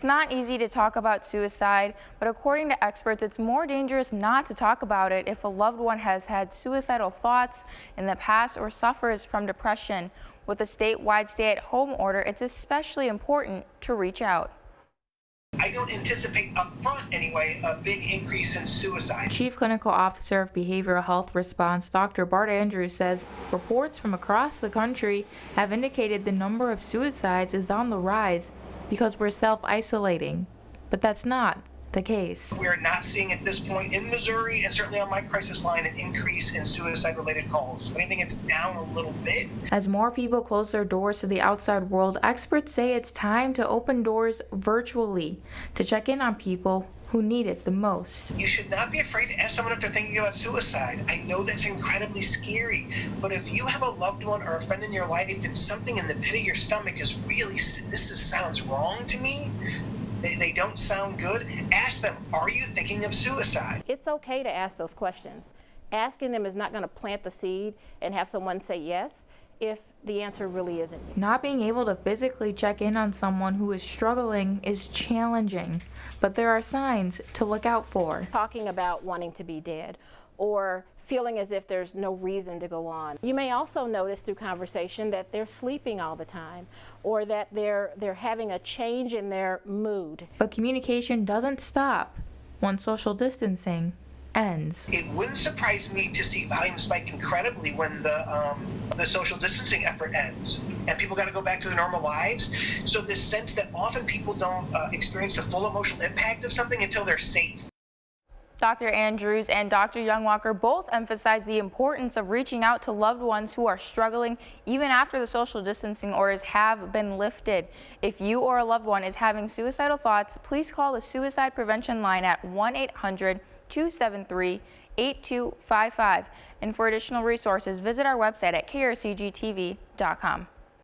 It's not easy to talk about suicide, but according to experts, it's more dangerous not to talk about it if a loved one has had suicidal thoughts in the past or suffers from depression. With a statewide stay-at-home order, it's especially important to reach out. I don't anticipate up front anyway a big increase in suicide. Chief Clinical Officer of Behavioral Health Response, Dr. Bart Andrews, says reports from across the country have indicated the number of suicides is on the rise because we're self-isolating, but that's not the case. We are not seeing at this point in Missouri, and certainly on my crisis line, an increase in suicide-related calls. If anything, it's down a little bit. As more people close their doors to the outside world, experts say it's time to open doors virtually to check in on people who need it the most. You should not be afraid to ask someone if they're thinking about suicide. I know that's incredibly scary, but if you have a loved one or a friend in your life and something in the pit of your stomach is really, sounds wrong to me, they don't sound good, ask them, are you thinking of suicide? It's okay to ask those questions. Asking them is not going to plant the seed and have someone say yes if the answer really isn't. Not being able to physically check in on someone who is struggling is challenging, but there are signs to look out for. Talking about wanting to be dead or feeling as if there's no reason to go on. You may also notice through conversation that they're sleeping all the time or that they're having a change in their mood. But communication doesn't stop once social distancing ends. It wouldn't surprise me to see volume spike incredibly when the social distancing effort ends and people got to go back to their normal lives. So this sense that often people don't experience the full emotional impact of something until they're safe. Dr. Andrews and Dr. Youngwalker both emphasize the importance of reaching out to loved ones who are struggling even after the social distancing orders have been lifted. If you or a loved one is having suicidal thoughts, please call the suicide prevention line at 1-800-273-8255. And for additional resources, visit our website at krcgtv.com.